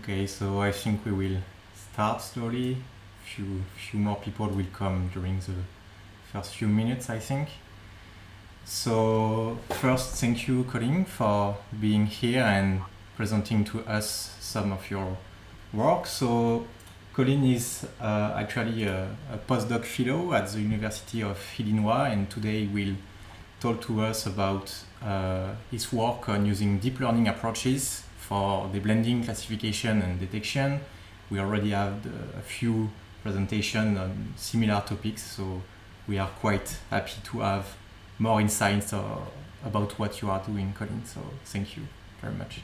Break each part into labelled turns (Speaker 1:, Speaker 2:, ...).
Speaker 1: Okay, so I think we will start slowly. Few more people will come during the first few minutes, I think. So first, thank you, Colin, for being here and presenting to us some of your work. So Colin is actually a postdoc fellow at the University of Illinois, and today will talk to us about his work on using deep learning approaches for the blending, classification, and detection. We already have a few presentations on similar topics, so we are quite happy to have more insights about what you are doing, Colin. So thank you very much.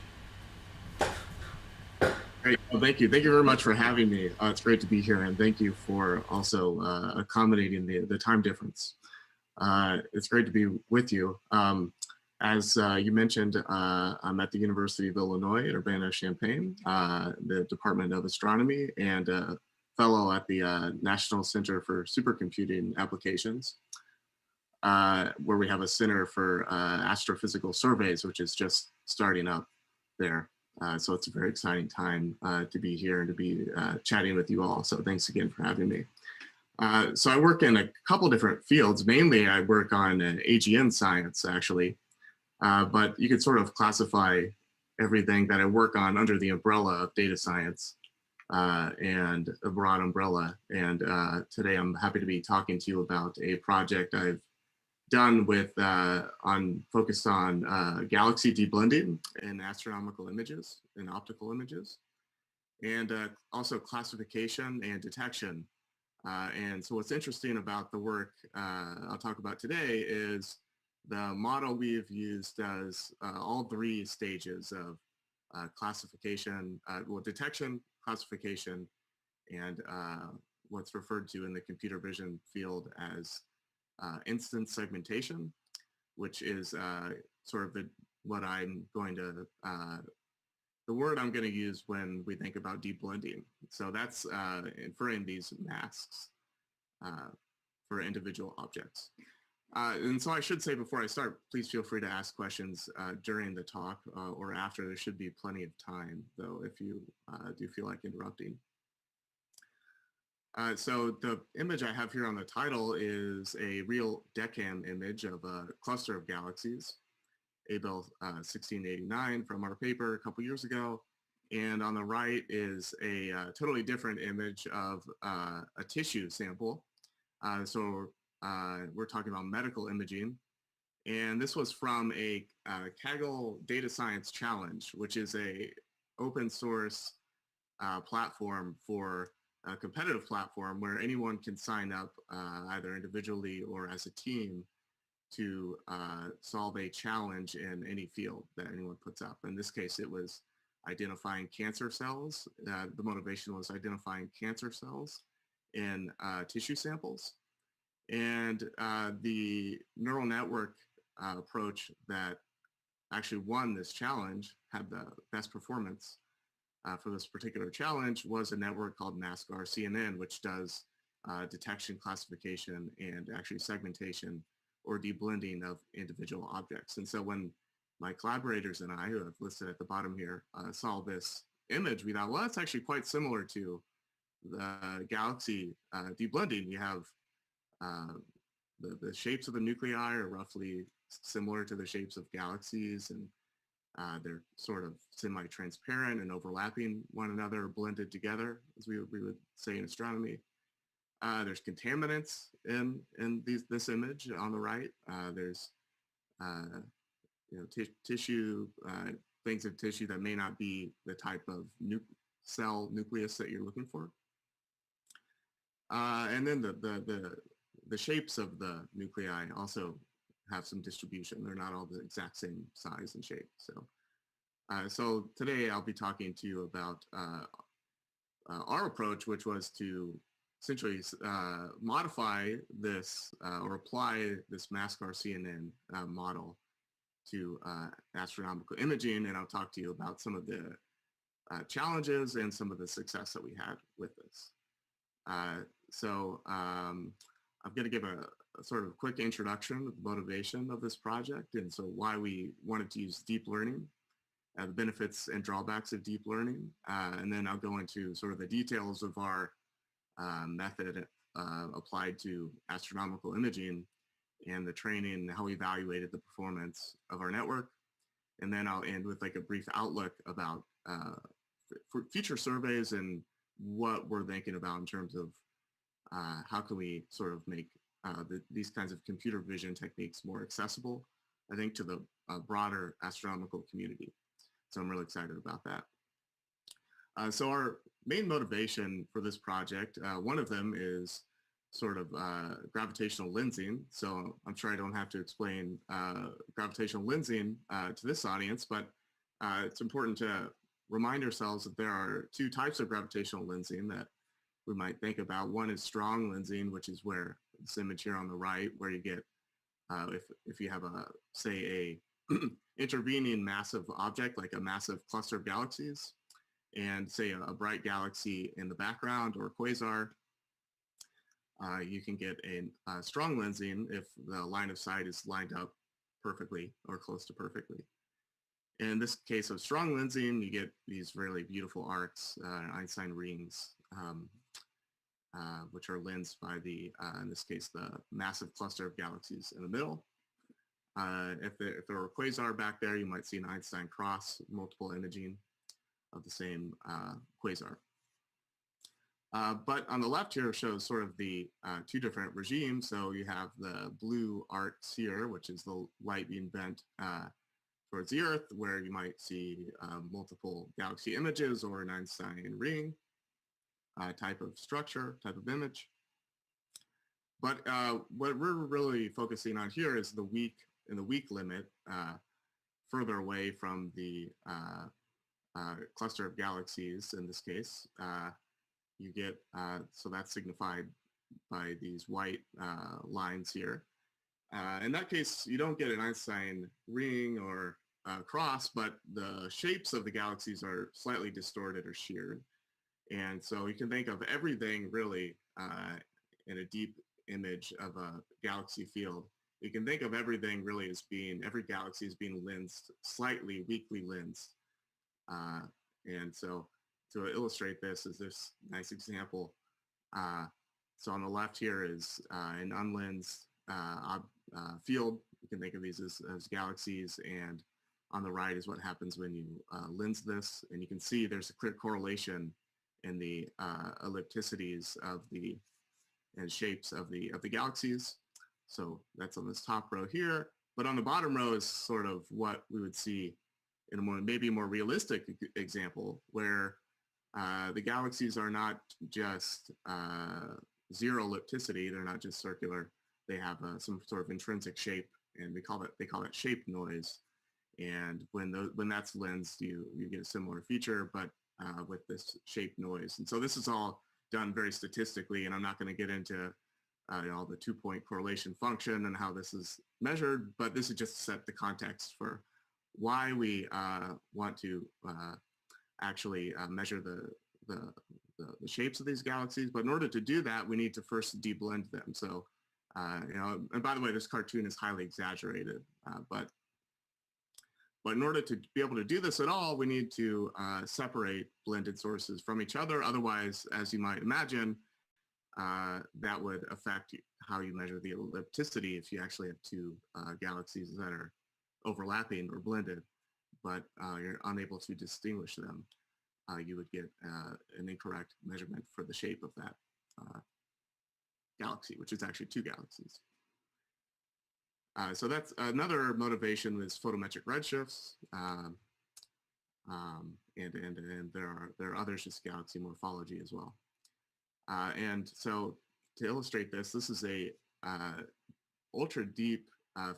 Speaker 2: Great. Well, thank you. Thank you very much for having me. It's great to be here, and thank you for also accommodating the time difference. It's great to be with you. As you mentioned, I'm at the University of Illinois at Urbana-Champaign, the Department of Astronomy, and a fellow at the National Center for Supercomputing Applications, where we have a Center for Astrophysical Surveys, which is just starting up there. So it's a very exciting time to be here and to be chatting with you all. So thanks again for having me. So I work in a couple different fields. Mainly, I work on AGN science, actually. But you could sort of classify everything that I work on under the umbrella of data science and a broad umbrella. And today I'm happy to be talking to you about a project I've done with focused on galaxy deblending in astronomical images and optical images, and also classification and detection. And so what's interesting about the work I'll talk about today is the model we've used does all three stages of classification, detection, classification, and what's referred to in the computer vision field as instance segmentation, which is sort of the word I'm going to use when we think about deep blending. So that's inferring these masks for individual objects. And so I should say before I start, please feel free to ask questions during the talk or after. There should be plenty of time, though, if you do feel like interrupting. So the image I have here on the title is a real decam image of a cluster of galaxies, Abel 1689 from our paper a couple years ago. And on the right is a totally different image of a tissue sample. So we're talking about medical imaging. And this was from a Kaggle Data Science Challenge, which is a open source platform for a competitive platform where anyone can sign up either individually or as a team to solve a challenge in any field that anyone puts up. In this case, it was identifying cancer cells. The motivation was identifying cancer cells in tissue samples. And the neural network approach that actually won this challenge, had the best performance for this particular challenge, was a network called MaskR-CNN, which does detection, classification, and actually segmentation or deblending of individual objects. And so when my collaborators and I, who I've listed at the bottom here, saw this image, we thought, well, that's actually quite similar to the galaxy deblending. You have the shapes of the nuclei are roughly similar to the shapes of galaxies, and they're sort of semi-transparent and overlapping one another, blended together, as we would say in astronomy. There's contaminants in this image on the right. There's tissue, things of tissue that may not be the type of cell nucleus that you're looking for. And then the shapes of the nuclei also have some distribution. They're not all the exact same size and shape. So today I'll be talking to you about our approach, which was to essentially modify this or apply this MaskR-CNN model to astronomical imaging. And I'll talk to you about some of the challenges and some of the success that we had with this. So I'm going to give a sort of quick introduction of the motivation of this project, and so why we wanted to use deep learning the benefits and drawbacks of deep learning, and then I'll go into sort of the details of our method applied to astronomical imaging and the training, how we evaluated the performance of our network. And then I'll end with like a brief outlook about for future surveys and what we're thinking about in terms of how can we sort of make these kinds of computer vision techniques more accessible, I think, to the broader astronomical community. So I'm really excited about that. So our main motivation for this project, one of them is sort of gravitational lensing. So I'm sure I don't have to explain gravitational lensing to this audience, but it's important to remind ourselves that there are two types of gravitational lensing that we might think about. One is strong lensing, which is where this image here on the right, where you get, if you have a, say, a intervening massive object, like a massive cluster of galaxies, and say a bright galaxy in the background or a quasar, you can get a strong lensing if the line of sight is lined up perfectly or close to perfectly. In this case of strong lensing, you get these really beautiful arcs, Einstein rings, which are lensed by the, in this case, the massive cluster of galaxies in the middle. If there were a quasar back there, you might see an Einstein cross, multiple imaging of the same quasar. But on the left here shows sort of the two different regimes. So you have the blue arcs here, which is the light being bent towards the Earth, where you might see multiple galaxy images or an Einstein ring type of structure, type of image. But what we're really focusing on here is the weak limit, further away from the cluster of galaxies in this case. You get, so that's signified by these white lines here. In that case, you don't get an Einstein ring or cross, but the shapes of the galaxies are slightly distorted or sheared. And so you can think of everything really in a deep image of a galaxy field. You can think of everything really as being, every galaxy is being lensed, slightly weakly lensed. And so to illustrate this is this nice example. So on the left here is an unlensed field. You can think of these as galaxies, and on the right is what happens when you lens this, and you can see there's a clear correlation in the ellipticities of the and shapes of the galaxies. So that's on this top row here, but on the bottom row is sort of what we would see in a more, maybe more realistic example, where the galaxies are not just zero ellipticity, they're not just circular, they have some sort of intrinsic shape, and they call it shape noise. And when that's lensed, you get a similar feature, but with this shape noise. And so this is all done very statistically, and I'm not going to get into all the 2-point correlation function and how this is measured, but this is just to set the context for why we want to actually measure the shapes of these galaxies. But in order to do that, we need to first deblend them. So, and by the way, this cartoon is highly exaggerated, but in order to be able to do this at all, we need to separate blended sources from each other. Otherwise, as you might imagine, that would affect how you measure the ellipticity if you actually have two galaxies that are overlapping or blended, but you're unable to distinguish them. You would get an incorrect measurement for the shape of that galaxy, which is actually two galaxies. So that's another motivation with photometric redshifts, and there are others, just galaxy morphology as well. And so to illustrate this, this is a ultra-deep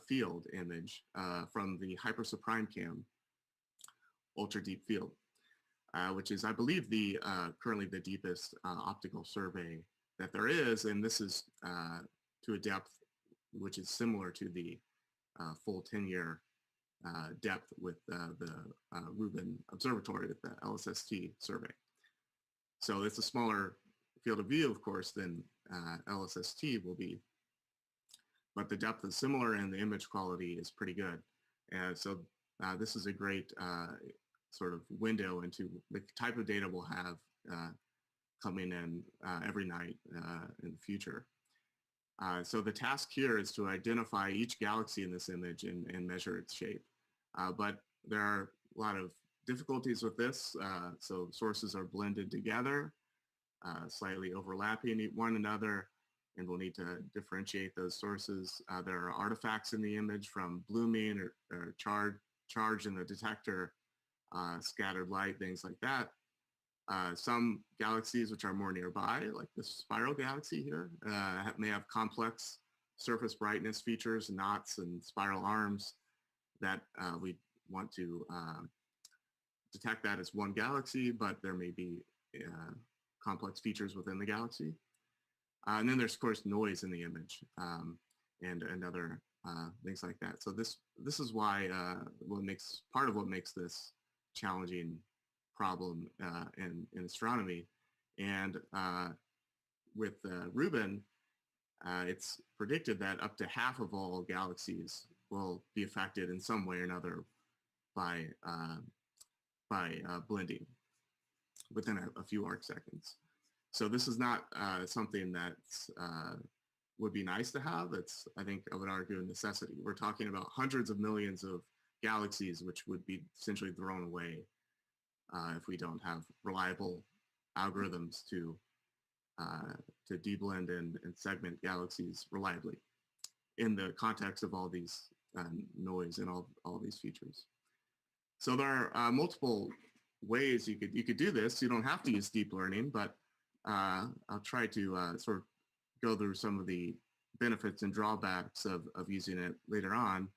Speaker 2: field image from the HSC Ultra-Deep Field, which is, I believe, currently the deepest optical survey that there is, and this is to a depth which is similar to the full 10-year depth with the Rubin Observatoire at the LSST survey. So it's a smaller field of view, of course, than LSST will be, but the depth is similar and the image quality is pretty good. And so this is a great sort of window into the type of data we'll have coming in every night in the future. So the task here is to identify each galaxy in this image and measure its shape. But there are a lot of difficulties with this. So sources are blended together, slightly overlapping one another, and we'll need to differentiate those sources. There are artifacts in the image from blooming or charge in the detector, scattered light, things like that. Some galaxies which are more nearby, like the spiral galaxy here, may have complex surface brightness features, knots and spiral arms that we want to detect that as one galaxy, but there may be complex features within the galaxy. And then there's, of course, noise in the image and other things like that. So this is why part of what makes this challenging problem in astronomy. And with Rubin, it's predicted that up to half of all galaxies will be affected in some way or another by blending within a few arc seconds. So this is not something that would be nice to have. It's, I think I would argue, a necessity. We're talking about hundreds of millions of galaxies which would be essentially thrown away if we don't have reliable algorithms to deblend and segment galaxies reliably in the context of all these noise and all these features. So there are multiple ways you could do this. You don't have to use deep learning, but I'll try to sort of go through some of the benefits and drawbacks of using it later on.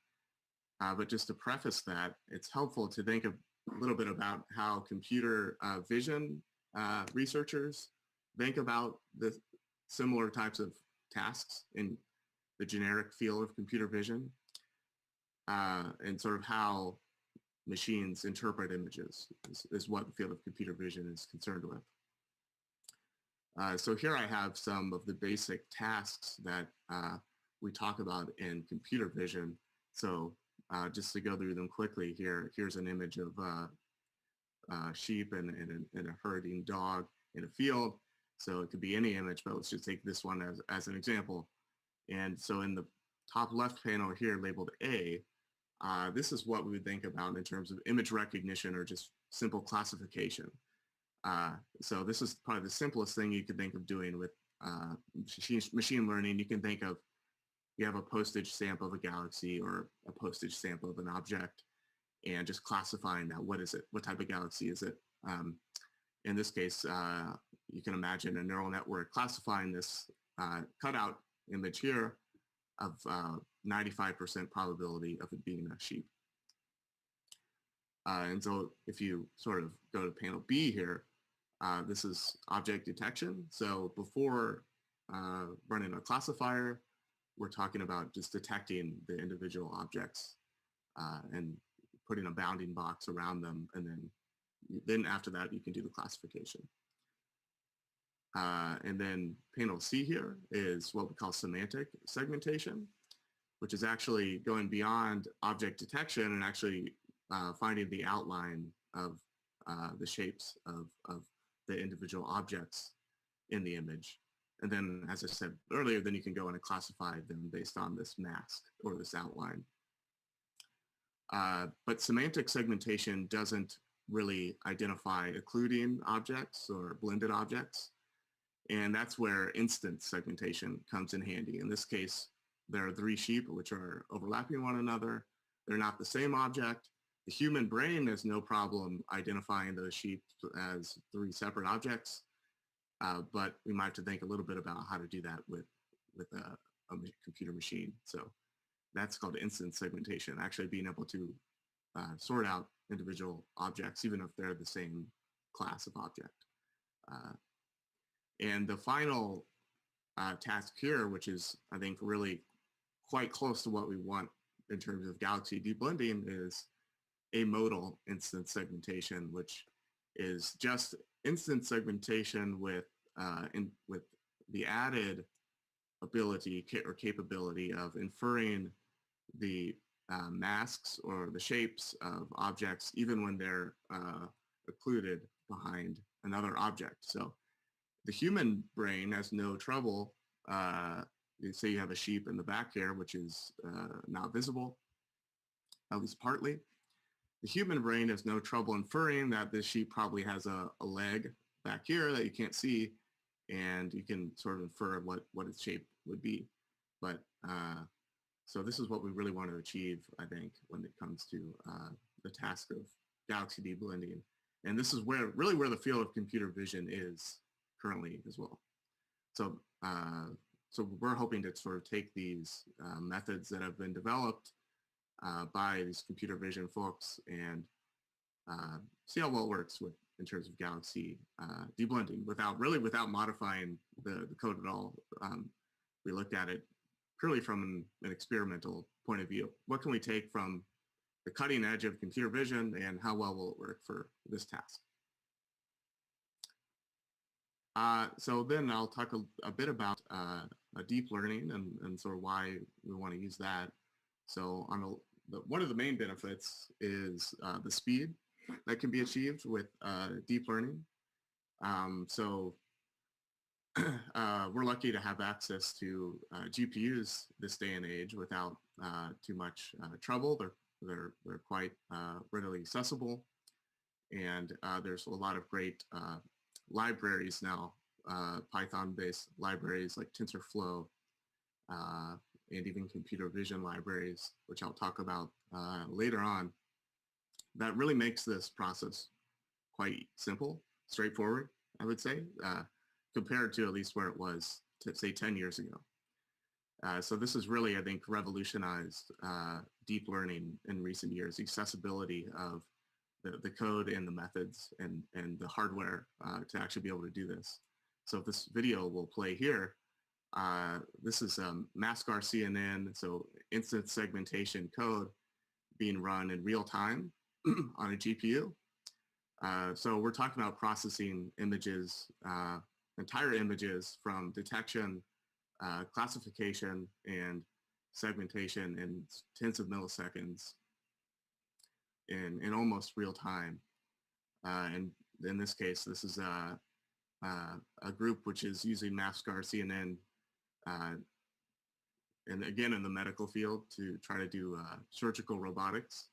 Speaker 2: But just to preface that, it's helpful to think a little bit about how computer vision researchers think about the similar types of tasks in the generic field of computer vision, and sort of how machines interpret images is what the field of computer vision is concerned with. So here I have some of the basic tasks that we talk about in computer vision. So just to go through them quickly here's an image of sheep and a herding dog in a field. So it could be any image, but let's just take this one as an example. And so in the top left panel here labeled A, this is what we would think about in terms of image recognition or just simple classification. So this is probably the simplest thing you could think of doing with machine learning. You can think of, you have a postage stamp of a galaxy or a postage stamp of an object, and just classifying that. What is it? What type of galaxy is it? In this case, you can imagine a neural network classifying this cutout image here of 95% probability of it being a sheep. And so if you sort of go to panel B here, this is object detection. So before running a classifier, we're talking about just detecting the individual objects and putting a bounding box around them. And then after that, you can do the classification. And then panel C here is what we call semantic segmentation, which is actually going beyond object detection and actually finding the outline of the shapes of the individual objects in the image. And then, as I said earlier, then you can go in and classify them based on this mask or this outline. But semantic segmentation doesn't really identify occluding objects or blended objects. And that's where instance segmentation comes in handy. In this case, there are 3 sheep which are overlapping one another. They're not the same object. The human brain has no problem identifying those sheep as 3 separate objects, but we might have to think a little bit about how to do that with a computer machine. So that's called instance segmentation, actually being able to sort out individual objects, even if they're the same class of object. And the final task here, which is, I think, really quite close to what we want in terms of galaxy deblending, is amodal instance segmentation, which is just instance segmentation with the added ability or capability of inferring the masks or the shapes of objects even when they're occluded behind another object. So the human brain has no trouble. Say you have a sheep in the back here, which is not visible, at least partly. The human brain has no trouble inferring that this sheep probably has a leg back here that you can't see, and you can sort of infer what its shape would be. But so this is what we really want to achieve, I think, when it comes to the task of galaxy deblending. And this is where the field of computer vision is currently as well. So, so we're hoping to sort of take these methods that have been developed by these computer vision folks and see how well it works in terms of galaxy deblending without modifying the code at all. We looked at it purely from an experimental point of view. What can we take from the cutting edge of computer vision and how well will it work for this task? So then I'll talk a bit about deep learning and sort of why we want to use that. So on one of the main benefits is the speed that can be achieved with deep learning. So we're lucky to have access to GPUs this day and age without too much trouble. They're quite readily accessible, and there's a lot of great libraries now, Python-based libraries like TensorFlow, and even computer vision libraries, which I'll talk about later on, that really makes this process quite simple, straightforward, I would say, compared to at least where it was, say, 10 years ago. So this has really, I think, revolutionized deep learning in recent years, the accessibility of the code and the methods and the hardware to actually be able to do this. So this video will play here. This is MASCAR CNN, so instance segmentation code being run in real time on a GPU. So we're talking about processing images, entire images from detection, classification, and segmentation in tens of milliseconds in almost real time. And in this case, this is a group which is using MASCAR CNN, and again in the medical field to try to do surgical robotics.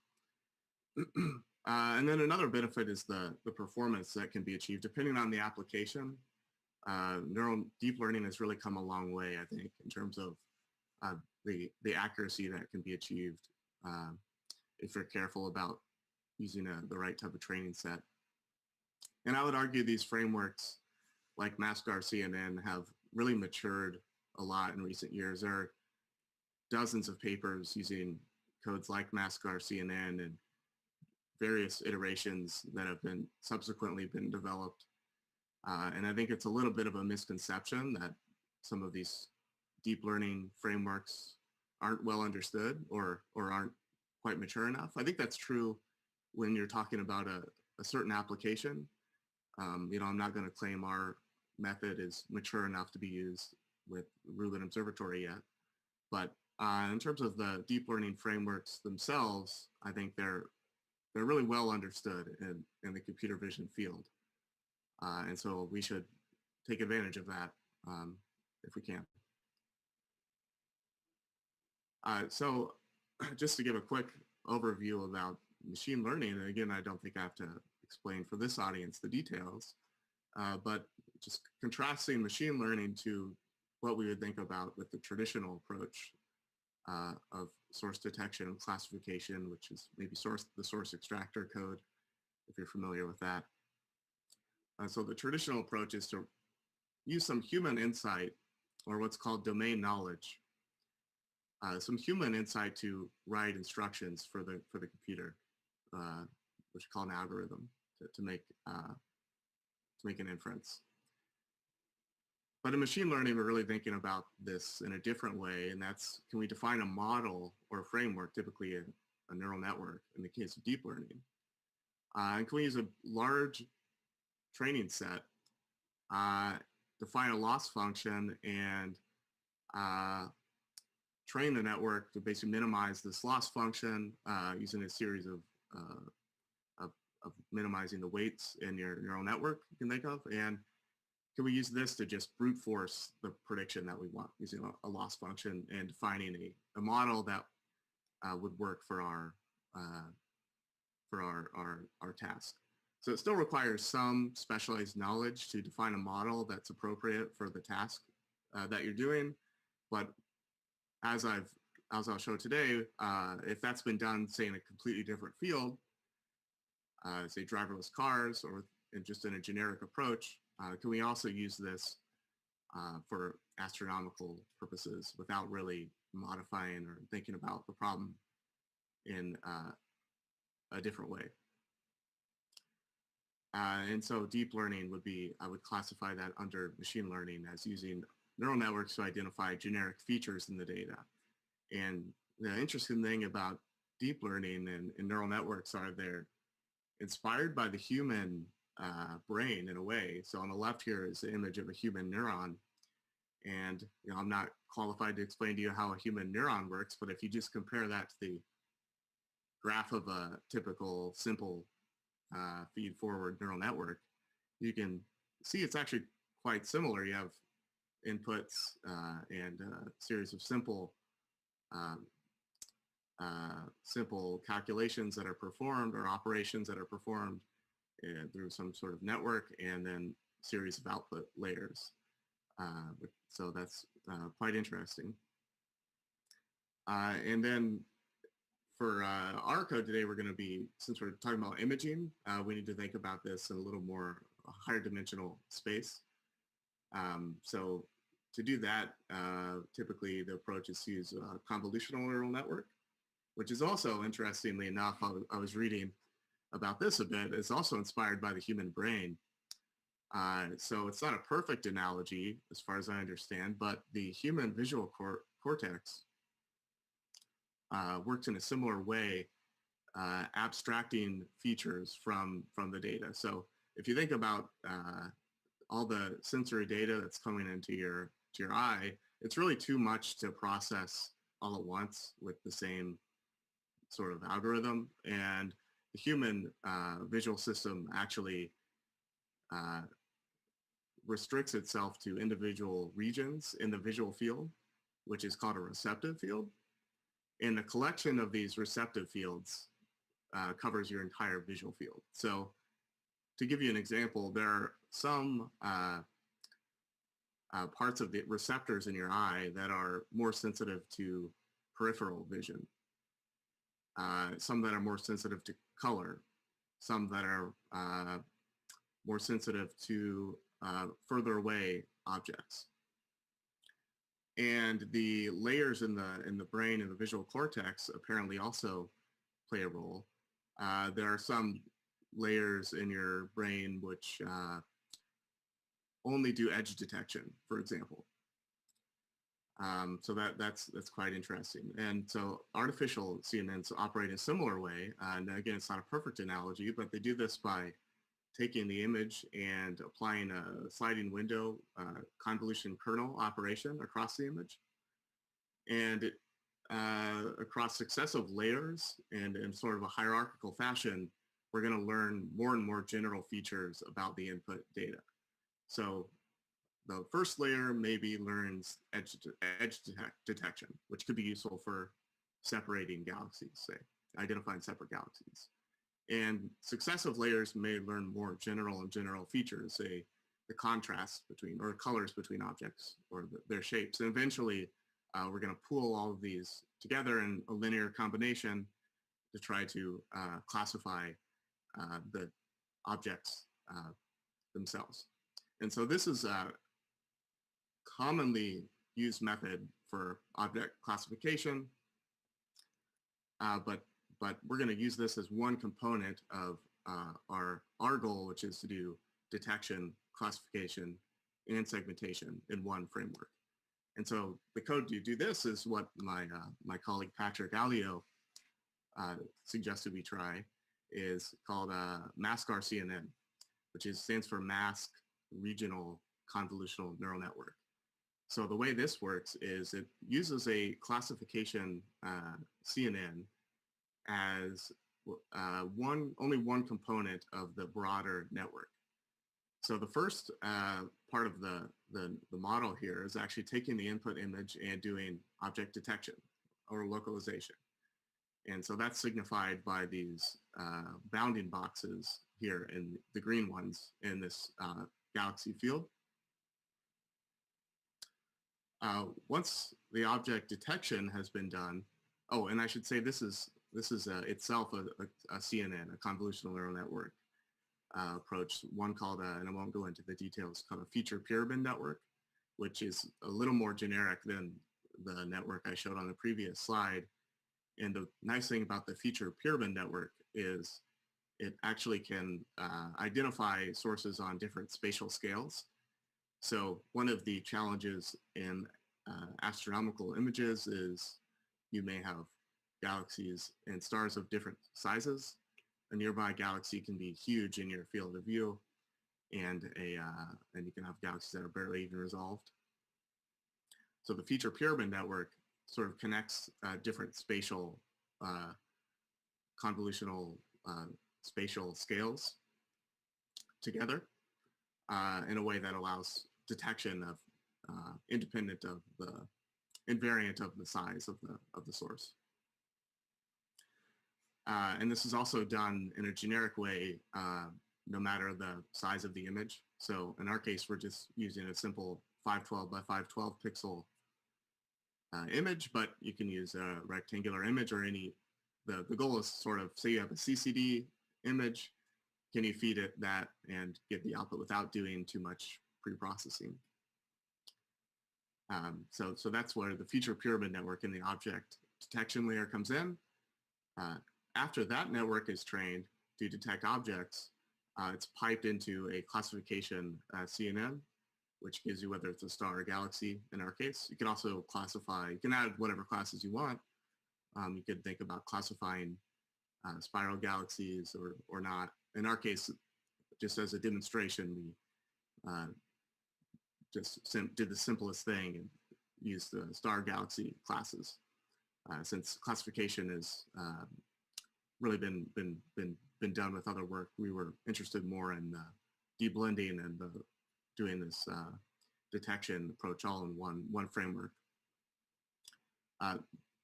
Speaker 2: And then another benefit is the performance that can be achieved depending on the application. Deep learning has really come a long way, I think, in terms of the accuracy that can be achieved if you're careful about using the right type of training set. And I would argue these frameworks like MASCAR CNN have really matured a lot in recent years. There are dozens of papers using codes like MASCAR CNN and various iterations that have been subsequently been developed. And I think it's a little bit of a misconception that some of these deep learning frameworks aren't well understood or aren't quite mature enough. I think that's true when you're talking about a certain application. You know, I'm not going to claim our method is mature enough to be used with Rubin Observatory yet. But in terms of the deep learning frameworks themselves, I think they're really well understood in the computer vision field. And so we should take advantage of that if we can. So just to give a quick overview about machine learning, and again, I don't think I have to explain for this audience the details, but just contrasting machine learning to what we would think about with the traditional approach of source detection and classification, which is maybe the source extractor code, if you're familiar with that. So the traditional approach is to use some human insight, or what's called domain knowledge, some human insight to write instructions for the computer, which we call an algorithm, to make an inference. But in machine learning, we're really thinking about this in a different way, and that's, can we define a model or a framework, typically a neural network in the case of deep learning, and can we use a large training set, define a loss function, and train the network to basically minimize this loss function using a series of minimizing the weights in your neural network you can think of. And can we use this to just brute force the prediction that we want using a loss function and defining a model that would work for our task. So it still requires some specialized knowledge to define a model that's appropriate for the task that you're doing. But as I'll show today, if that's been done, say, in a completely different field, say driverless cars, or just in a generic approach, can we also use this for astronomical purposes without really modifying or thinking about the problem in a different way? And so deep learning would be, I would classify that under machine learning as using neural networks to identify generic features in the data. And the interesting thing about deep learning and neural networks are they're inspired by the human brain in a way. So on the left here is the image of a human neuron. And I'm not qualified to explain to you how a human neuron works, but if you just compare that to the graph of a typical simple feed-forward neural network, you can see it's actually quite similar. You have inputs and a series of simple calculations that are performed, or operations that are performed through some sort of network, and then a series of output layers. So that's quite interesting. And then for our code today, we're going to be, since we're talking about imaging, we need to think about this in a little more higher dimensional space. So to do that, typically the approach is to use a convolutional neural network, which is also, interestingly enough, I was reading about this a bit, it's also inspired by the human brain. So it's not a perfect analogy as far as I understand, but the human visual cortex works in a similar way, abstracting features from the data. So if you think about all the sensory data that's coming into your eye, it's really too much to process all at once with the same sort of algorithm. And the human visual system actually restricts itself to individual regions in the visual field, which is called a receptive field. And the collection of these receptive fields covers your entire visual field. So to give you an example, there are some parts of the receptors in your eye that are more sensitive to peripheral vision, some that are more sensitive to color, some that are more sensitive to further away objects. And the layers in the brain and the visual cortex apparently also play a role. There are some layers in your brain which only do edge detection, for example. So that's quite interesting. And so artificial CNNs operate in a similar way. And again, it's not a perfect analogy, but they do this by taking the image and applying a sliding window convolution kernel operation across the image. And across successive layers and in sort of a hierarchical fashion, we're going to learn more and more general features about the input data. So the first layer maybe learns edge detection, which could be useful for separating galaxies, say, identifying separate galaxies. And successive layers may learn more general features, say the contrast between, or colors between objects, or their shapes. And eventually, we're going to pool all of these together in a linear combination to try to classify the objects themselves. And so this is a commonly used method for object classification, but we're going to use this as one component of our goal, which is to do detection, classification, and segmentation in one framework. And so the code to do this is what my colleague Patrick Alio suggested we try, is called MaskRCNN, which stands for Mask Regional Convolutional Neural Network. So the way this works is it uses a classification CNN as only one component of the broader network. So the first part of the model here is actually taking the input image and doing object detection or localization. And so that's signified by these bounding boxes here, in the green ones in this galaxy field. Once the object detection has been done, oh, and I should say this is itself a CNN, a convolutional neural network approach. One called, and I won't go into the details, called a feature pyramid network, which is a little more generic than the network I showed on the previous slide. And the nice thing about the feature pyramid network is it actually can identify sources on different spatial scales. So one of the challenges in astronomical images is you may have galaxies and stars of different sizes. A nearby galaxy can be huge in your field of view, and you can have galaxies that are barely even resolved. So the feature pyramid network sort of connects different spatial convolutional spatial scales together in a way that allows detection of independent of the invariant of the size of the source. And this is also done in a generic way, no matter the size of the image. So in our case, we're just using a simple 512 by 512 pixel image, but you can use a rectangular image or any, the goal is sort of, say you have a CCD image, can you feed it that and get the output without doing too much pre-processing? So that's where the feature pyramid network in the object detection layer comes in. After that network is trained to detect objects, it's piped into a classification CNN, which gives you whether it's a star or galaxy in our case. You can also classify, you can add whatever classes you want. You could think about classifying spiral galaxies or not. In our case, just as a demonstration, we just did the simplest thing and used the star galaxy classes. Since classification has really been done with other work, we were interested more in deblending and doing this detection approach all in one framework.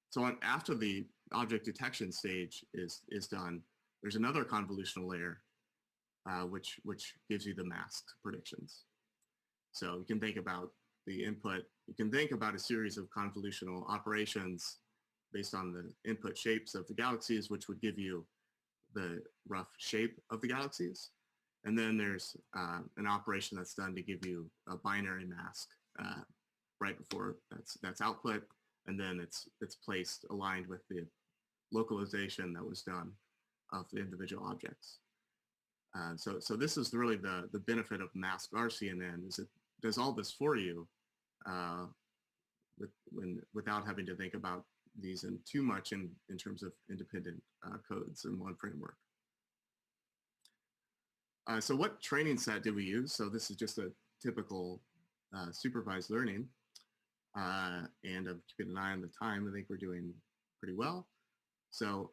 Speaker 2: So after the object detection stage is done, there's another convolutional layer which gives you the masked predictions. So you can think about the input, you can think about a series of convolutional operations based on the input shapes of the galaxies, which would give you the rough shape of the galaxies. And then there's an operation that's done to give you a binary mask right before that's output, and then it's placed aligned with the localization that was done of the individual objects. So this is really the benefit of masked RCNN, is it does all this for you without having to think about these in too much in terms of independent codes in one framework. So what training set did we use? So this is just a typical supervised learning. And I'm keeping an eye on the time. I think we're doing pretty well. So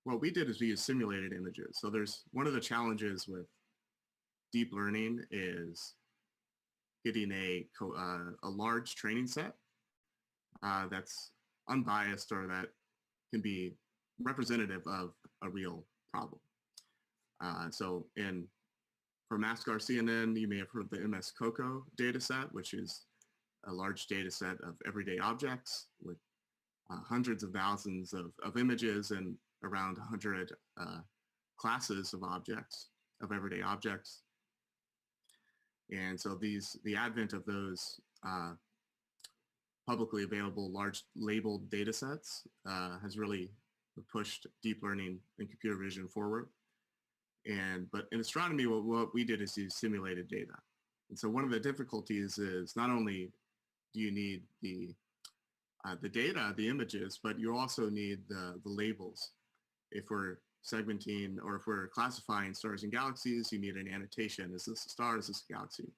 Speaker 2: what we did is we used simulated images. So there's one of the challenges with deep learning is getting a large training set that's unbiased or that can be representative of a real problem. So for masked RCNN, you may have heard the MS COCO data set, which is a large data set of everyday objects with hundreds of thousands of images and around 100 classes of objects, of everyday objects. And so the advent of those publicly available large labeled data sets has really pushed deep learning and computer vision forward. But in astronomy, what we did is use simulated data. And so one of the difficulties is not only do you need the data, the images, but you also need the labels. If we're segmenting or if we're classifying stars and galaxies, you need an annotation. Is this a star? Is this a galaxy?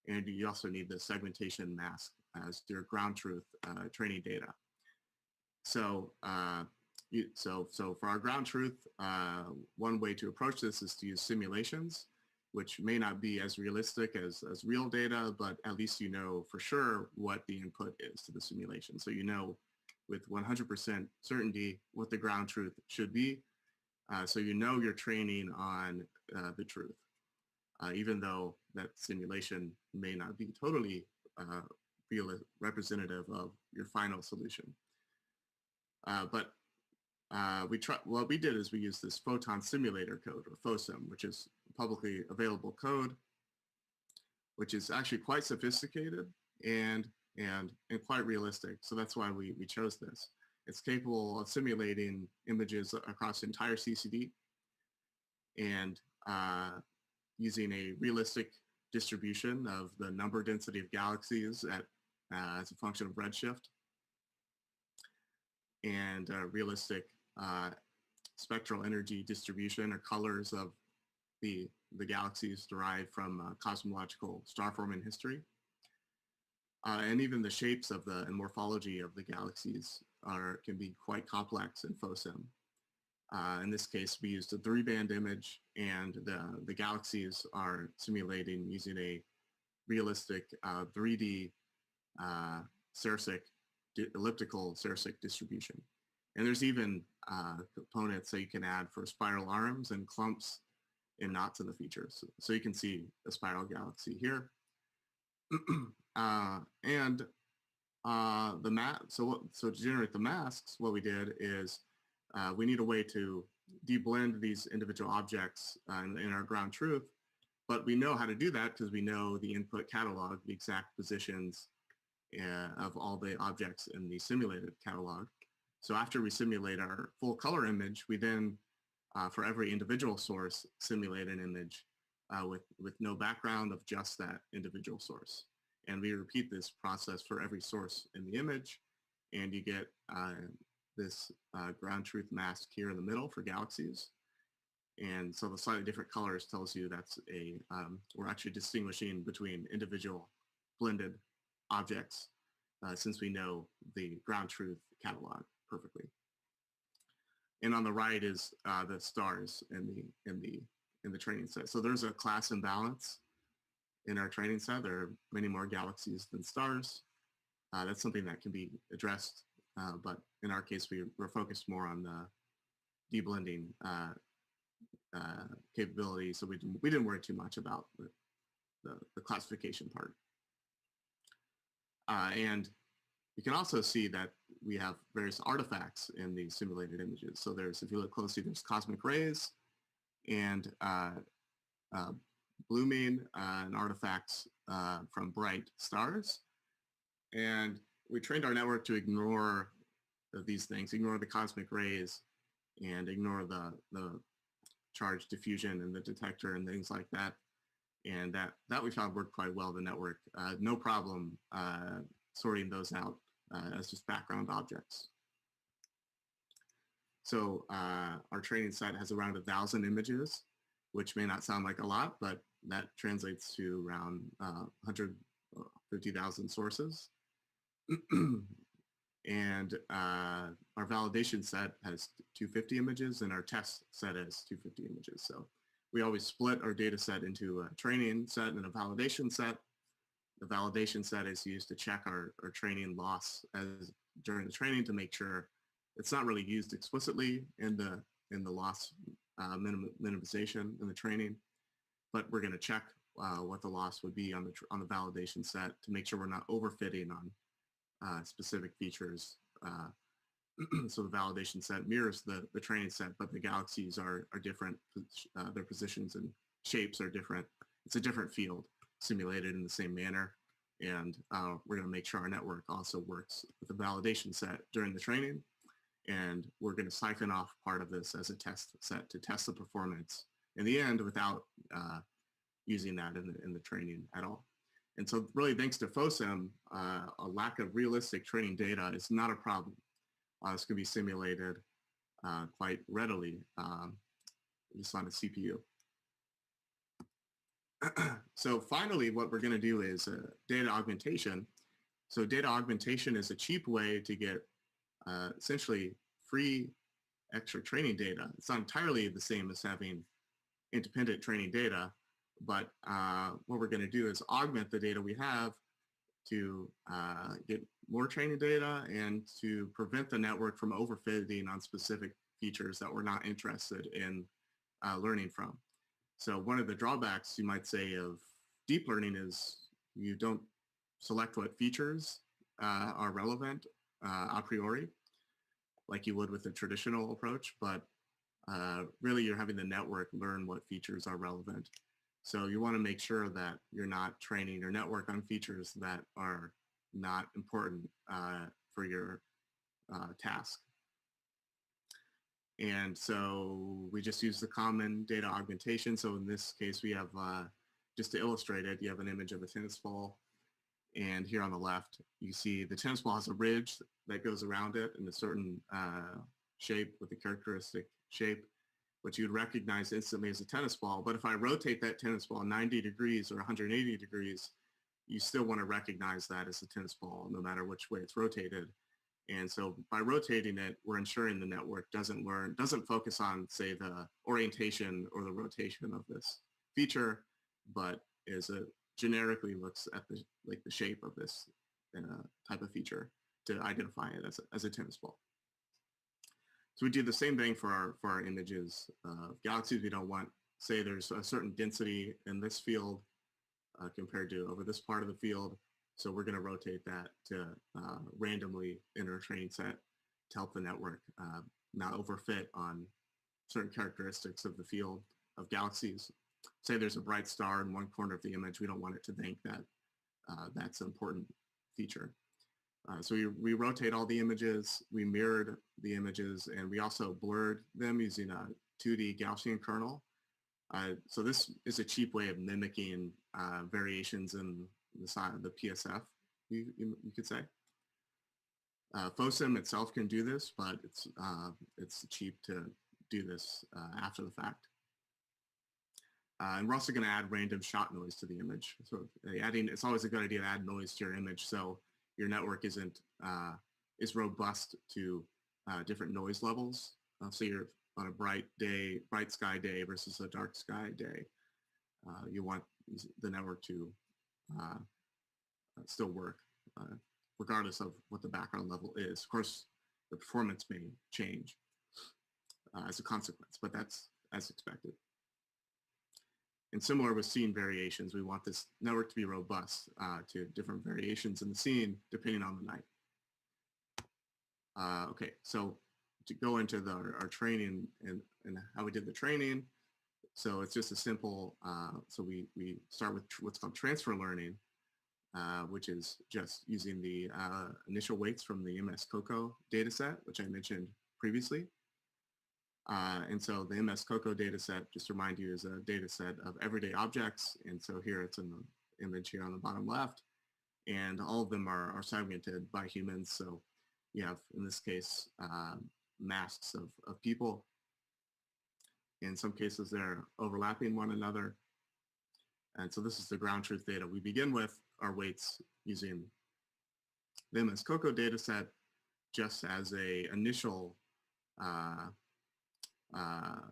Speaker 2: And you also need the segmentation mask as your ground truth training data. So, so for our ground truth, one way to approach this is to use simulations, which may not be as realistic as real data, but at least you know for sure what the input is to the simulation. So you know with 100% certainty what the ground truth should be. So you know you're training on the truth, even though that simulation may not be totally representative of your final solution. But what we did is we used this photon simulator code, or PHOSIM, which is publicly available code, which is actually quite sophisticated and quite realistic. So that's why we chose this. It's capable of simulating images across the entire CCD and using a realistic distribution of the number density of galaxies as a function of redshift, and realistic spectral energy distribution or colors of the galaxies derived from cosmological star forming history. And even the shapes of and morphology of the galaxies can be quite complex in PHOSIM. In this case, we used a 3-band image, and the galaxies are simulating using a realistic 3D elliptical Sersic distribution. And there's even components that you can add for spiral arms and clumps and knots in the features. So you can see a spiral galaxy here. So to generate the masks, what we did is we need a way to deblend these individual objects in our ground truth, but we know how to do that because we know the input catalog, the exact positions of all the objects in the simulated catalog. So after we simulate our full color image, we then, for every individual source, simulate an image with no background of just that individual source. And we repeat this process for every source in the image, and you get this ground truth mask here in the middle for galaxies. And so the slightly different colors tells you that's we're actually distinguishing between individual blended objects since we know the ground truth catalog perfectly. And on the right is the stars in the training set. So there's a class imbalance in our training set. There are many more galaxies than stars. That's something that can be addressed, but in our case, we're focused more on the deblending capability, so we didn't worry too much about the classification part. And you can also see that we have various artifacts in the simulated images. So if you look closely, there's cosmic rays and blooming and artifacts from bright stars. And we trained our network to ignore these things, ignore the cosmic rays and ignore the charge diffusion and the detector and things like that. And that we found worked quite well, the network. No problem sorting those out as just background objects. So our training set has around 1,000 images, which may not sound like a lot, but that translates to around 150,000 sources. And our validation set has 250 images, and our test set has 250 images. So we always split our data set into a training set and a validation set. The validation set is used to check our training loss during the training to make sure it's not really used explicitly in the loss minimization in the training, but we're going to check what the loss would be on the validation set to make sure we're not overfitting on specific features. So the validation set mirrors the training set, but the galaxies are different. Their positions and shapes are different. It's a different field simulated in the same manner. And we're going to make sure our network also works with the validation set during the training. And we're going to siphon off part of this as a test set to test the performance in the end without using that in the training at all. And so really thanks to PHOSIM, a lack of realistic training data is not a problem. This can be simulated quite readily just on a CPU. So finally, what we're going to do is data augmentation. So data augmentation is a cheap way to get essentially free extra training data. It's not entirely the same as having independent training data, but what we're going to do is augment the data we have to get more training data and to prevent the network from overfitting on specific features that we're not interested in learning from. So one of the drawbacks, you might say, of deep learning is you don't select what features are relevant a priori, like you would with a traditional approach, but really you're having the network learn what features are relevant. So you want to make sure that you're not training your network on features that are not important for your task. And so we just use the common data augmentation. So in this case, we have, just to illustrate it, you have an image of a tennis ball. And here on the left, you see the tennis ball has a ridge that goes around it in a certain shape with a characteristic shape, which you'd recognize instantly as a tennis ball. But if I rotate that tennis ball 90 degrees or 180 degrees, you still want to recognize that as a tennis ball, no matter which way it's rotated. And so by rotating it, we're ensuring the network doesn't focus on, say, the orientation or the rotation of this feature, but generically looks at the shape of this type of feature to identify it as a tennis ball. So we do the same thing for our images of galaxies. We don't want, say, there's a certain density in this field compared to over this part of the field. So we're going to rotate that to randomly enter a training set to help the network not overfit on certain characteristics of the field of galaxies. Say there's a bright star in one corner of the image. We don't want it to think that that's an important feature. So we rotate all the images, we mirrored the images, and we also blurred them using a 2D Gaussian kernel. So this is a cheap way of mimicking variations in the side of the PSF, you could say. FOSIM itself can do this, but it's cheap to do this after the fact. And we're also going to add random shot noise to the image. So it's always a good idea to add noise to your image so your network is robust to different noise levels. So you're on a bright sky day versus a dark sky day. You want the network to still work regardless of what the background level is. Of course, the performance may change as a consequence, but that's as expected. And similar with scene variations, we want this network to be robust to different variations in the scene depending on the night. Okay, so to go into our training and how we did the training, so it's just a simple, so we start with what's called transfer learning, which is just using the initial weights from the MS-COCO dataset, which I mentioned previously. And so the MS-COCO dataset, just to remind you, is a dataset of everyday objects. And so here it's in the image here on the bottom left. And all of them are segmented by humans. So you have, in this case, masks of people. In some cases, they're overlapping one another. And so this is the ground truth data. We begin with our weights using the MS-COCO dataset just as a initial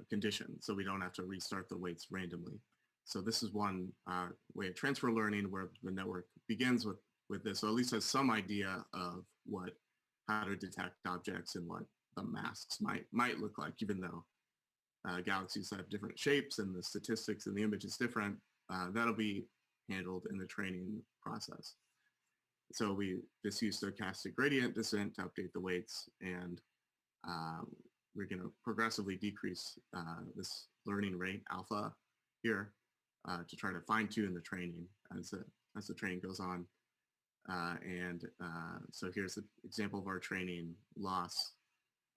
Speaker 2: condition, so we don't have to restart the weights randomly. So this is one way of transfer learning where the network begins with this, so at least has some idea of how to detect objects and what the masks might look like, even though galaxies have different shapes and the statistics in the image is different. That'll be handled in the training process. So we just use stochastic gradient descent to update the weights, and we're going to progressively decrease this learning rate, alpha, here, to try to fine-tune the training as the training goes on. So here's an example of our training loss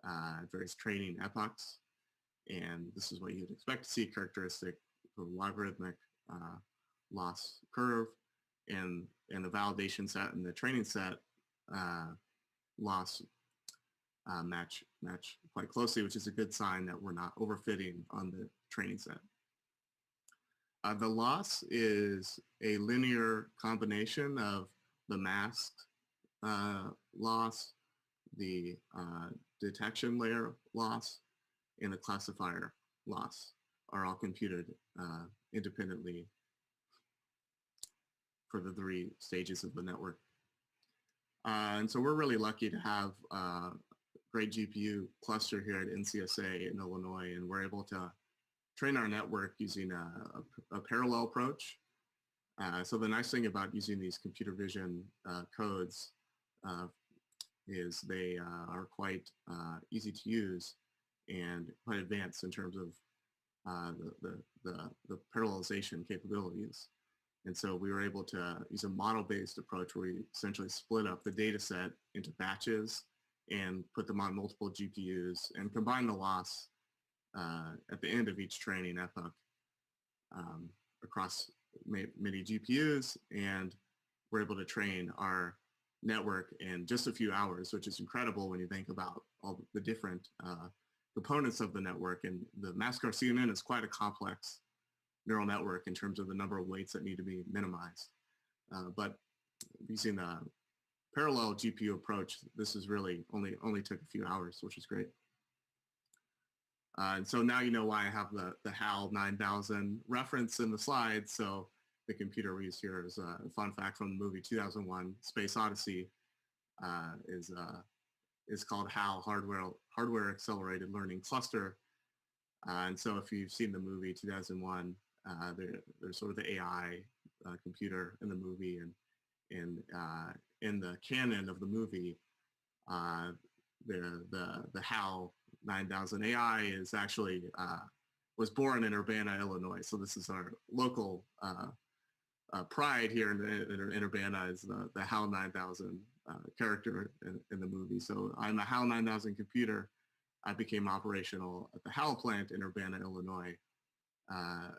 Speaker 2: at various training epochs. And this is what you'd expect to see, characteristic of logarithmic loss curve. And the validation set and the training set loss match quite closely, which is a good sign that we're not overfitting on the training set. The loss is a linear combination of the mask loss, the detection layer loss, and the classifier loss are all computed independently for the 3 stages of the network. And so we're really lucky to have a great GPU cluster here at NCSA in Illinois, and we're able to train our network using a parallel approach. So the nice thing about using these computer vision codes is they are quite easy to use and quite advanced in terms of the parallelization capabilities. And so we were able to use a model-based approach where we essentially split up the data set into batches and put them on multiple GPUs and combine the loss at the end of each training epoch across many GPUs, and we're able to train our network in just a few hours, which is incredible when you think about all the different components of the network. And the MaskR CNN is quite a complex neural network in terms of the number of weights that need to be minimized. But using the parallel GPU approach, this is really only took a few hours, which is great. And so now you know why I have the HAL 9000 reference in the slides. So the computer we use here is a fun fact from the movie 2001 Space Odyssey, is called HAL, Hardware Accelerated Learning Cluster. And so if you've seen the movie 2001, there's sort of the AI computer in the movie, and in the canon of the movie, the HAL 9000 AI is actually was born in Urbana, Illinois. So this is our local pride here in Urbana, is the HAL 9000 character in the movie. So I'm a HAL 9000 computer. I became operational at the HAL plant in Urbana, Illinois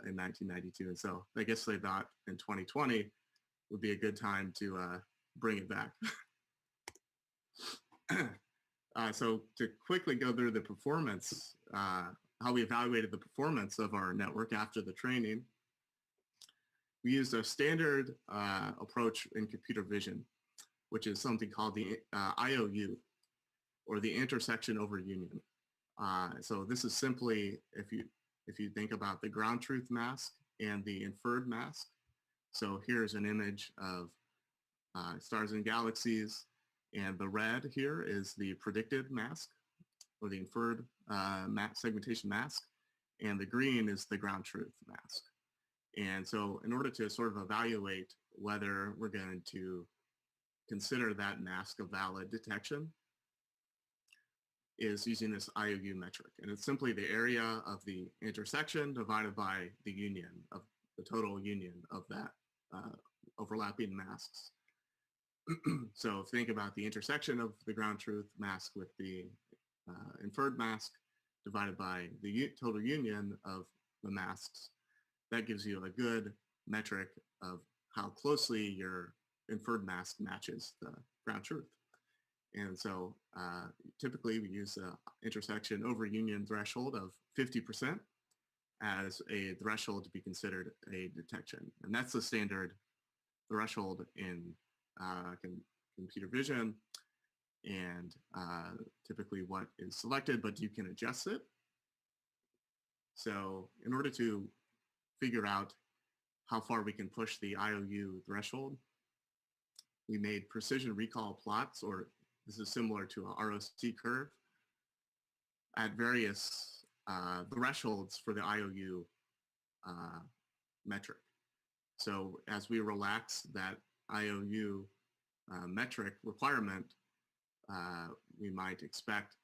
Speaker 2: in 1992. And so I guess they thought in 2020 would be a good time to bring it back. So to quickly go through the performance, how we evaluated the performance of our network after the training, we used a standard approach in computer vision, which is something called the IOU, or the intersection over union. So this is simply, if you think about the ground truth mask and the inferred mask. So here's an image of stars and galaxies, and the red here is the predicted mask, or the inferred segmentation mask, and the green is the ground truth mask. And so in order to sort of evaluate whether we're going to consider that mask a valid detection, is using this IOU metric. And it's simply the area of the intersection divided by the union of the total union of that overlapping masks. So think about the intersection of the ground truth mask with the inferred mask divided by the total union of the masks. That gives you a good metric of how closely your inferred mask matches the ground truth. And so typically we use an intersection over union threshold of 50% as a threshold to be considered a detection. And that's the standard threshold in computer vision, and typically what is selected, but you can adjust it. So in order to figure out how far we can push the IOU threshold, we made precision recall plots, or this is similar to a ROC curve, at various thresholds for the IOU metric. So as we relax that IOU metric requirement, we might expect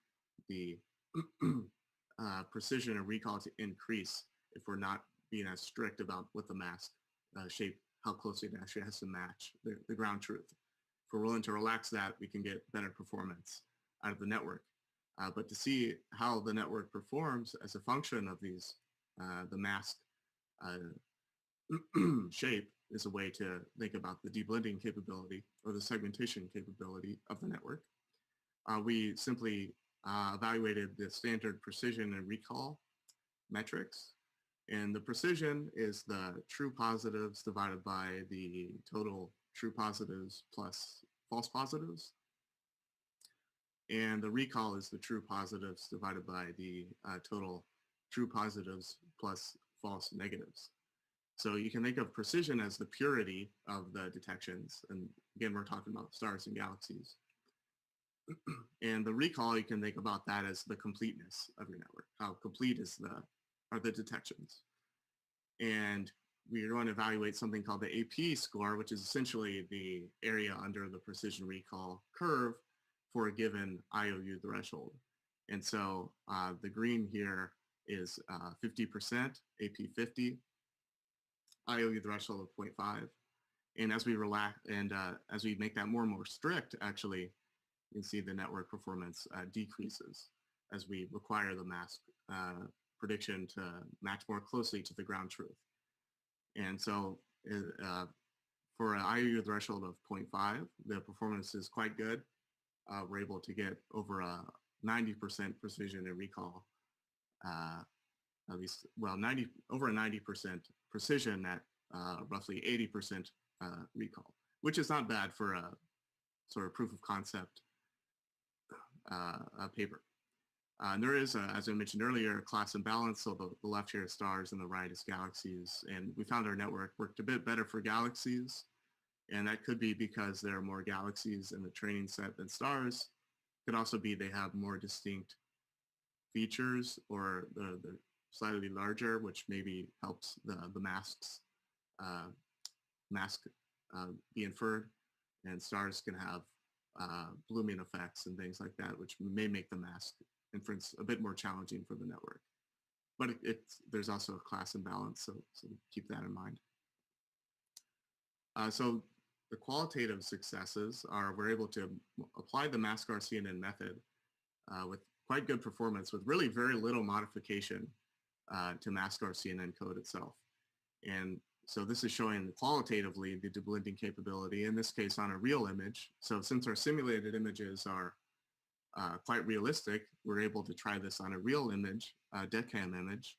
Speaker 2: the precision and recall to increase if we're not being as strict about what the mask shape, how closely it actually has to match the ground truth. If we're willing to relax that, we can get better performance out of the network. But to see how the network performs as a function of these, the mask shape is a way to think about the deblending capability or the segmentation capability of the network. We simply evaluated the standard precision and recall metrics And the precision is the true positives divided by the total true positives plus false positives. And the recall is the true positives divided by the total true positives plus false negatives. So you can think of precision as the purity of the detections. And again, we're talking about stars and galaxies. And the recall, you can think about that as the completeness of your network. How complete are the detections. And we're going to evaluate something called the AP score, which is essentially the area under the precision recall curve for a given IOU threshold. And so the green here is 50%, AP 50, IOU threshold of 0.5. And as we relax and as we make that more and more strict, actually, you can see the network performance decreases as we require the mask prediction to match more closely to the ground truth. And so for an IOU threshold of 0.5, the performance is quite good. We're able to get over a 90% precision and recall, at least, well, over a 90% precision at roughly 80% recall, which is not bad for a sort of proof of concept paper. And there is, as I mentioned earlier, a class imbalance. So the left here is stars and the right is galaxies. And we found our network worked a bit better for galaxies. And that could be because there are more galaxies in the training set than stars. Could also be they have more distinct features, or they're slightly larger, which maybe helps the masks be inferred. And stars can have blooming effects and things like that, which may make the mask inference a bit more challenging for the network. But there's also a class imbalance, so keep that in mind. So the qualitative successes are we're able to apply the mask-R-CNN method with quite good performance with really very little modification to mask-R-CNN code itself. And so this is showing qualitatively the deblending capability, in this case on a real image. So since our simulated images are quite realistic, we're able to try this on a real image, DECAM image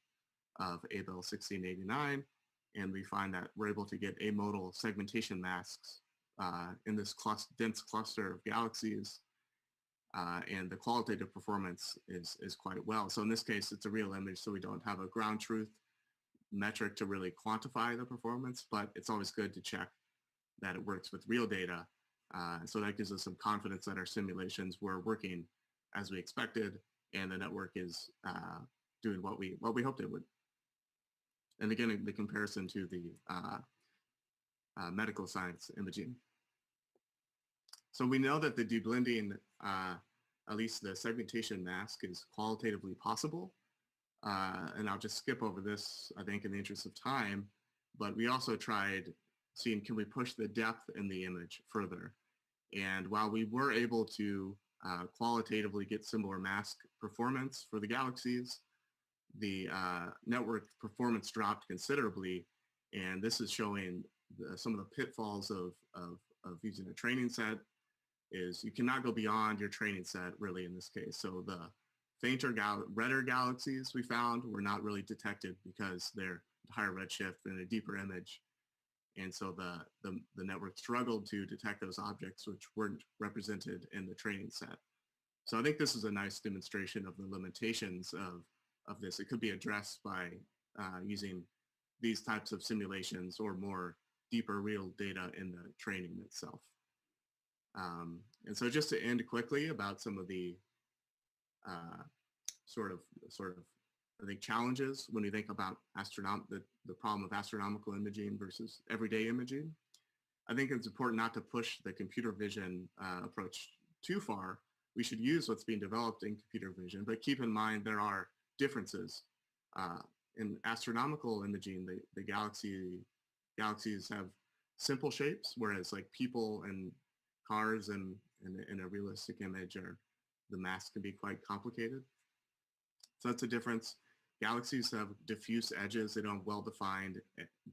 Speaker 2: of Abell 1689, and we find that we're able to get amodal segmentation masks in this dense cluster of galaxies, and the qualitative performance is quite well. So in this case, it's a real image, so we don't have a ground truth metric to really quantify the performance, but it's always good to check that it works with real data. So that gives us some confidence that our simulations were working as we expected, and the network is doing what we hoped it would. And again, the comparison to the medical science imaging. So we know that the deblending, at least the segmentation mask, is qualitatively possible. And I'll just skip over this, I think, in the interest of time. But we also tried seeing, can we push the depth in the image further? And while we were able to qualitatively get similar mask performance for the galaxies, the network performance dropped considerably. And this is showing some of the pitfalls of using a training set. Is you cannot go beyond your training set really in this case. So the fainter, redder galaxies we found were not really detected because they're higher redshift and a deeper image. And so the network struggled to detect those objects which weren't represented in the training set. So I think this is a nice demonstration of the limitations of this. It could be addressed by using these types of simulations or more deeper real data in the training itself. And so just to end quickly about some of the sort of I think challenges when we think about the problem of astronomical imaging versus everyday imaging. I think it's important not to push the computer vision approach too far. We should use what's being developed in computer vision, but keep in mind there are differences. In astronomical imaging, the galaxies have simple shapes, whereas like people and cars and in a realistic image, the mask can be quite complicated. So that's a difference. Galaxies have diffuse edges. They don't have well-defined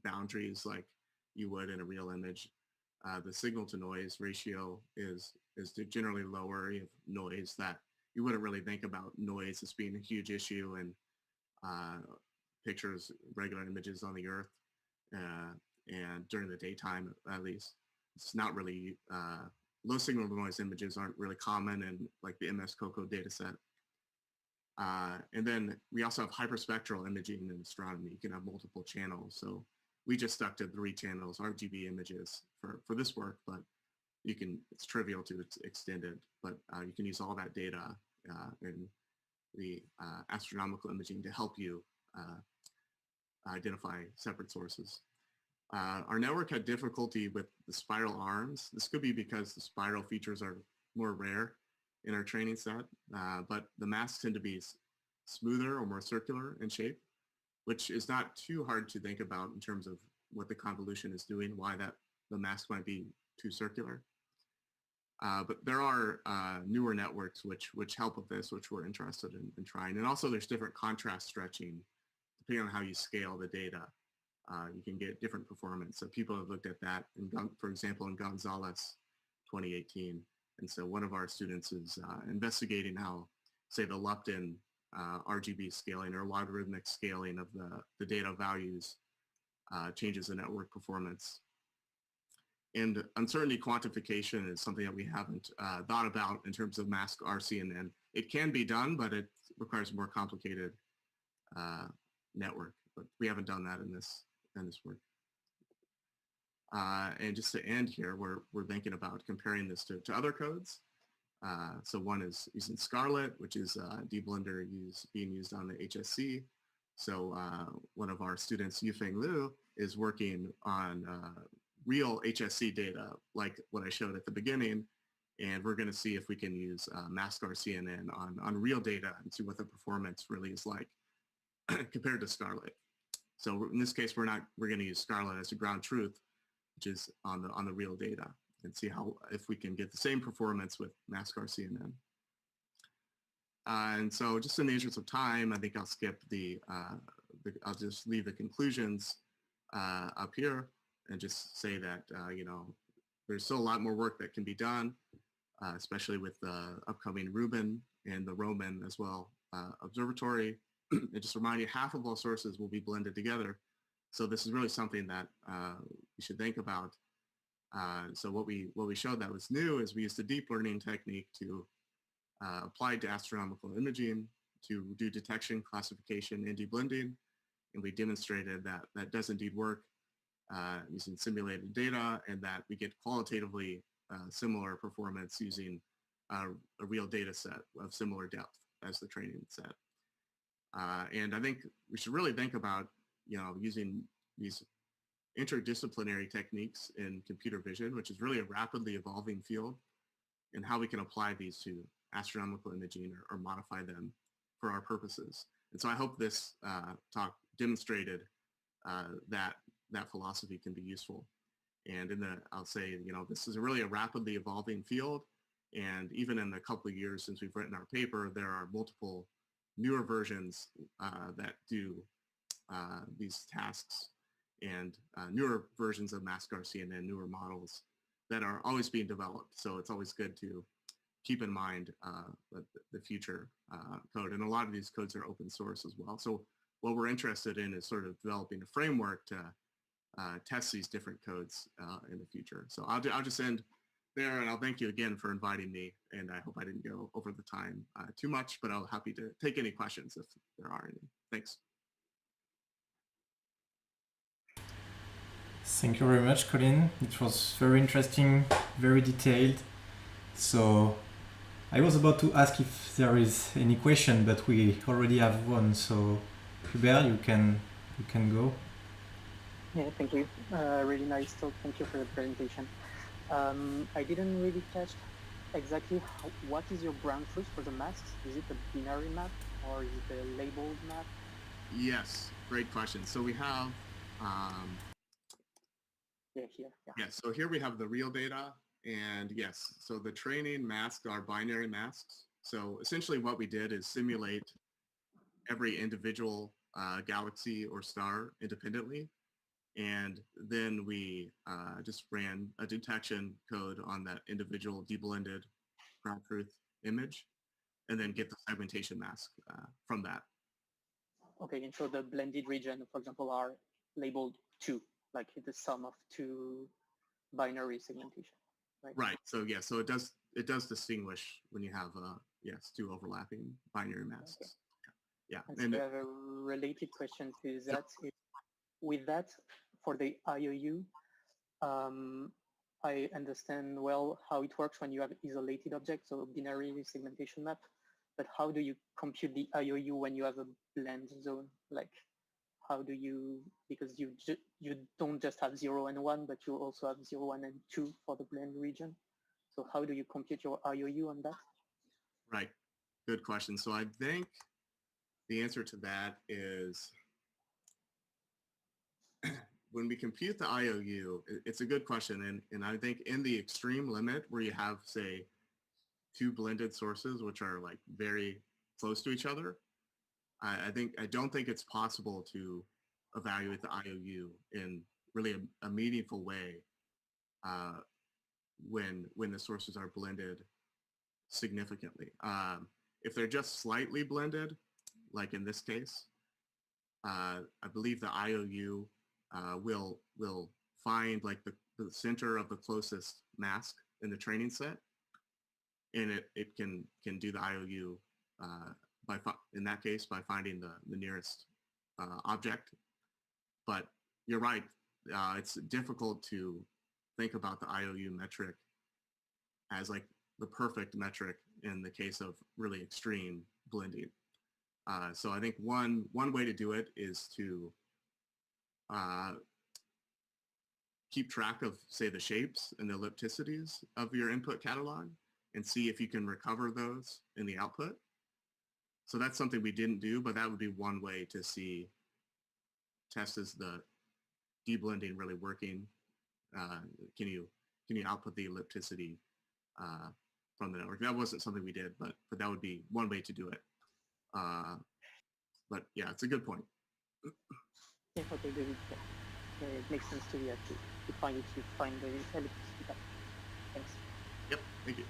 Speaker 2: boundaries like you would in a real image. The signal to noise ratio is generally lower. You have noise that you wouldn't really think about noise as being a huge issue in pictures, regular images on the Earth, and during the daytime at least. It's not really, low signal noise images aren't really common in like the MS COCO data set. And then we also have hyperspectral imaging in astronomy. You can have multiple channels. So we just stuck to 3 channels, RGB images for this work, but it's trivial to extend it, but you can use all that data in the astronomical imaging to help you identify separate sources. Our network had difficulty with the spiral arms. This could be because the spiral features are more rare in our training set, but the masks tend to be smoother or more circular in shape, which is not too hard to think about in terms of what the convolution is doing, why the mask might be too circular. But there are newer networks which help with this, which we're interested in trying. And also there's different contrast stretching, depending on how you scale the data. You can get different performance. So people have looked at that, for example, in Gonzalez 2018. And so one of our students is investigating how, say, the Lupton RGB scaling or logarithmic scaling of the data values changes the network performance. And uncertainty quantification is something that we haven't thought about in terms of mask RCNN. It can be done, but it requires a more complicated network. But we haven't done that in this work. And just to end here, we're thinking about comparing this to other codes. So one is using Scarlet, which is a deblender being used on the HSC. So one of our students, Yufeng Liu, is working on real HSC data, like what I showed at the beginning. And we're going to see if we can use mask RCNN on real data and see what the performance really is like compared to Scarlet. So in this case, we're going to use Scarlet as a ground truth, which is on the real data, and see if we can get the same performance with mask RCNN. And so just in the interest of time, I think I'll skip I'll just leave the conclusions up here and just say that, there's still a lot more work that can be done, especially with the upcoming Rubin and the Roman as well observatory. And just remind you, half of all sources will be blended together. So this is really something that you should think about. So what we showed that was new is we used a deep learning technique to apply to astronomical imaging to do detection, classification, and deblending. And we demonstrated that that does indeed work using simulated data, and that we get qualitatively similar performance using a real data set of similar depth as the training set. And I think we should really think about, using these interdisciplinary techniques in computer vision, which is really a rapidly evolving field, and how we can apply these to astronomical imaging or modify them for our purposes. And so I hope this talk demonstrated that philosophy can be useful. And I'll say, this is really a rapidly evolving field. And even in the couple of years since we've written our paper, there are multiple newer versions that do these tasks, and newer versions of mask RCNN, newer models that are always being developed. So it's always good to keep in mind the future code. And a lot of these codes are open source as well. So what we're interested in is sort of developing a framework to test these different codes in the future. So I'll just end there, and I'll thank you again for inviting me, and I hope I didn't go over the time too much, but I'll happy to take any questions if there are any. Thanks.
Speaker 1: Thank you very much, Colin. It was very interesting, very detailed. So I was about to ask if there is any question, but we already have one. So Hubert, you can go.
Speaker 3: Yeah, thank you. Really nice talk. Thank you for the presentation. I didn't really catch exactly what is your ground truth for the masks? Is it a binary map or is it a labeled map?
Speaker 2: Yes, great question. So we have
Speaker 3: here.
Speaker 2: Yeah, so here we have the real data, and yes, so the training masks are binary masks. So essentially what we did is simulate every individual galaxy or star independently, and then we just ran a detection code on that individual deblended ground truth image, and then get the segmentation mask from that.
Speaker 3: okay, and so the blended region, for example, are labeled 2, like the sum of 2 binary segmentation, right?
Speaker 2: Right. So yeah, so it does distinguish when you have yes, 2 overlapping binary masks.
Speaker 3: Okay.
Speaker 2: Yeah.
Speaker 3: And so I have a related question to that. With that, for the IOU, I understand well how it works when you have isolated objects, so binary segmentation map. But how do you compute the IOU when you have a blend zone? Like, how do you, because you don't just have 0 and 1, but you also have 0, 1, and 2 for the blend region. So how do you compute your IOU on that?
Speaker 2: Right. Good question. So I think the answer to that is when we compute the IOU, it's a good question. And I think in the extreme limit where you have, say, 2 blended sources, which are like very close to each other, I don't think it's possible to evaluate the IOU in really a meaningful way when the sources are blended significantly. If they're just slightly blended, like in this case, I believe the IOU will find like the center of the closest mask in the training set, and it can do the IOU in that case by finding the nearest object. But you're right, it's difficult to think about the IOU metric as like the perfect metric in the case of really extreme blending. So I think one way to do it is to keep track of, say, the shapes and the ellipticities of your input catalog and see if you can recover those in the output. So that's something we didn't do, but that would be one way to test is the deblending really working. Can you output the ellipticity from the network? That wasn't something we did, but that would be one way to do it. But yeah, it's a good point.
Speaker 3: Yeah, okay, good. Yeah. It makes sense to find the ellipticity. Thanks.
Speaker 2: Yep, thank you.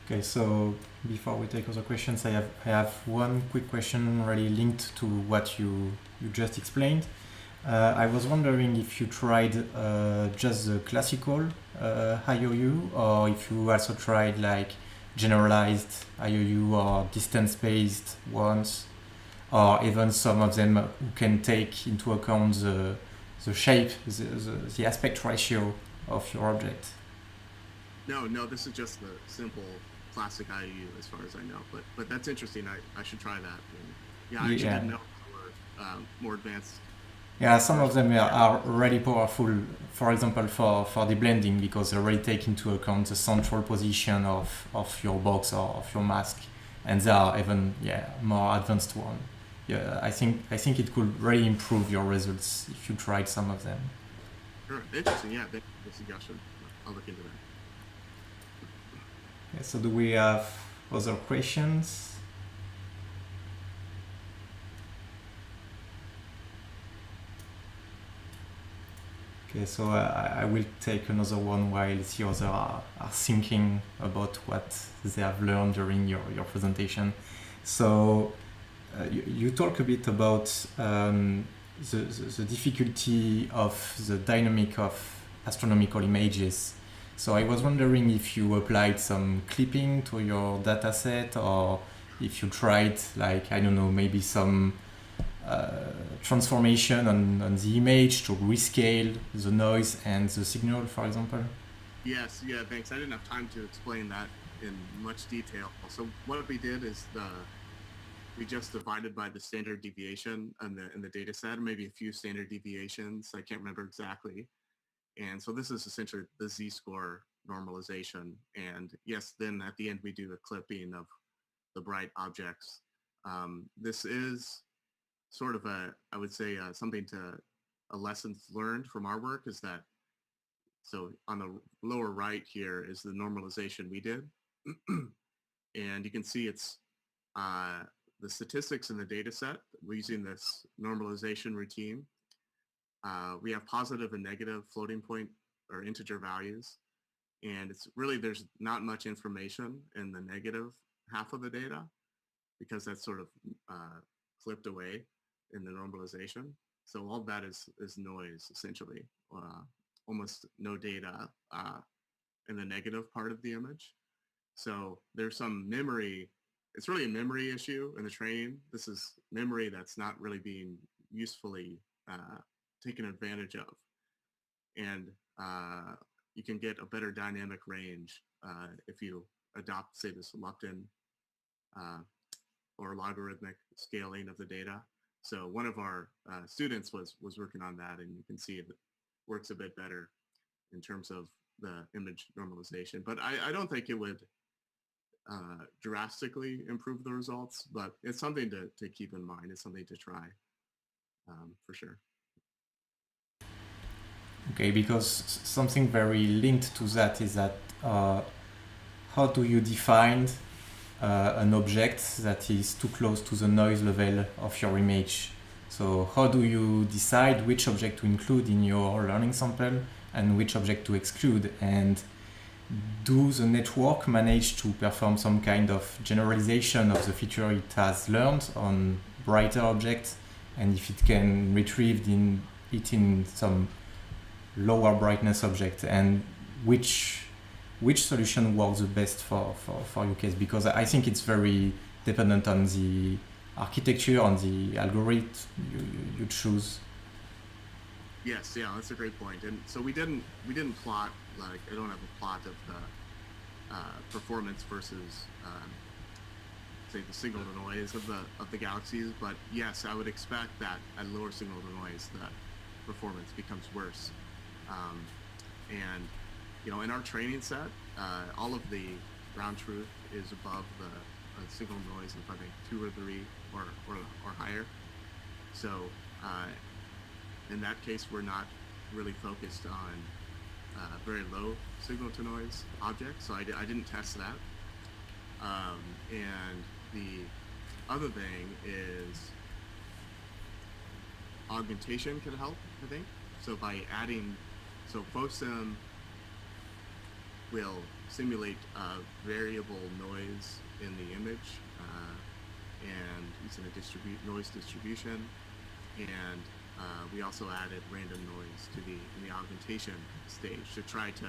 Speaker 1: Okay, so before we take other questions, I have one quick question really linked to what you just explained. I was wondering if you tried just the classical IOU, or if you also tried like generalized IOU or distance-based ones, or even some of them who can take into account the shape, the aspect ratio of your object.
Speaker 2: No, this is just the simple classic IOU as far as I know, but that's interesting. I should try that. And yeah, I actually didn't know there were more advanced.
Speaker 1: Yeah, some of them are really powerful, for example, for the blending, because they really take into account the central position of your box or of your mask, and they are even more advanced one. Yeah, I think it could really improve your results if you tried some of them.
Speaker 2: Sure, interesting. Yeah, thank you for the suggestion. I'll look into that.
Speaker 1: Okay, so do we have other questions? Okay, so I will take another one while the others are thinking about what they have learned during your presentation. So you talk a bit about the difficulty of the dynamic of astronomical images. So I was wondering if you applied some clipping to your data set, or if you tried, like, I don't know, maybe some transformation on the image to rescale the noise and the signal, for example?
Speaker 2: Yes, yeah, thanks. I didn't have time to explain that in much detail. So what we did is we just divided by the standard deviation in the data set, or maybe a few standard deviations. I can't remember exactly. And so this is essentially the z-score normalization. And yes, then at the end we do a clipping of the bright objects. This is sort of I would say something to a lessons learned from our work is that, so on the lower right here is the normalization we did. And you can see it's the statistics in the data set. We're using this normalization routine. We have positive and negative floating point or integer values. And it's really, there's not much information in the negative half of the data, because that's sort of clipped away in the normalization. So all that is noise, essentially, almost no data in the negative part of the image. So there's some memory. It's really a memory issue in the training. This is memory that's not really being usefully taken advantage of. And you can get a better dynamic range if you adopt, say, this Lupton or logarithmic scaling of the data. So one of our students was working on that, and you can see it works a bit better in terms of the image normalization. But I don't think it would drastically improve the results, but it's something to keep in mind. It's something to try for sure.
Speaker 1: Okay, because something very linked to that is that how do you define an object that is too close to the noise level of your image? So how do you decide which object to include in your learning sample and which object to exclude? And do the network manage to perform some kind of generalization of the feature it has learned on brighter objects, and if it can retrieve it in some lower brightness object, and which solution works the best for your case? Because I think it's very dependent on the architecture, on the algorithm you choose.
Speaker 2: Yes, yeah, that's a great point. And so we didn't plot, like, I don't have a plot of the performance versus say the signal to noise of the galaxies, but yes, I would expect that at lower signal to noise the performance becomes worse. And in our training set, all of the ground truth is above the signal noise of, I think, 2 or 3 or higher. So in that case, we're not really focused on very low signal to noise objects, so I didn't test that. And the other thing is augmentation can help, I think. So by adding, so FOSIM will simulate variable noise in the image and using a noise distribution, and we also added random noise to in the augmentation stage to try to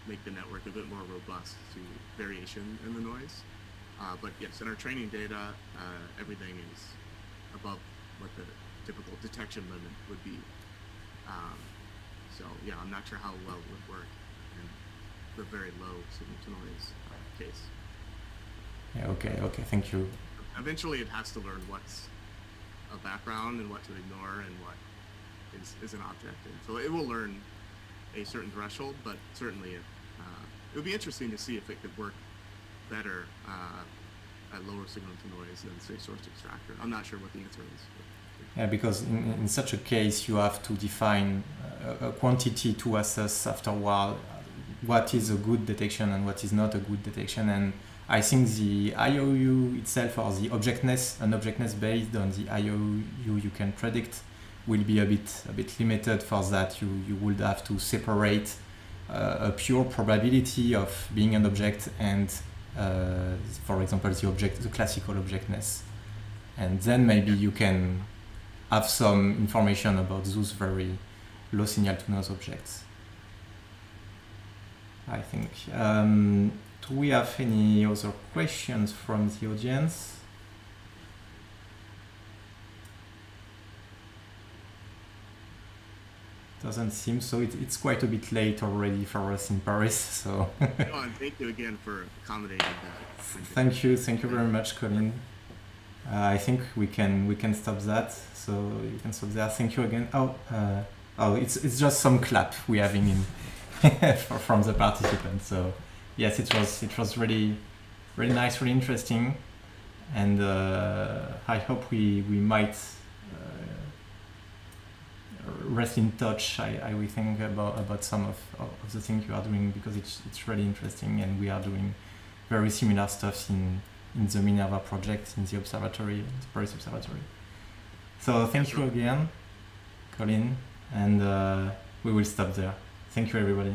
Speaker 2: make the network a bit more robust to variation in the noise. But yes, in our training data, everything is above what the typical detection limit would be. So yeah, I'm not sure how well it would work in the very low signal to noise case.
Speaker 1: Yeah, okay, thank you.
Speaker 2: Eventually it has to learn what's a background and what to ignore and what is an object. And so it will learn a certain threshold, but certainly it would be interesting to see if it could work better at lower signal to noise than, say, source extractor. I'm not sure what the answer is.
Speaker 1: Yeah, because in such a case, you have to define a quantity to assess after a while what is a good detection and what is not a good detection. And I think the IOU itself, or the objectness, an objectness based on the IOU you can predict, will be a bit limited for that. You would have to separate a pure probability of being an object and, for example, the classical objectness. And then maybe you can have some information about those very low signal to noise objects, I think. Do we have any other questions from the audience? Doesn't seem so. It's quite a bit late already for us in Paris, so.
Speaker 2: And thank you again for accommodating that.
Speaker 1: Thank you very much, Colin. I think we can stop that. So you can stop there. Thank you again. It's just some clap we're having in from the participants. So yes, it was really nice, really interesting, and I hope we might rest in touch. We think about some of the things you are doing, because it's really interesting, and we are doing very similar stuff in the Minerva project, in the observatory, the Paris Observatory. So thank you again, Colin, and we will stop there. Thank you, everybody.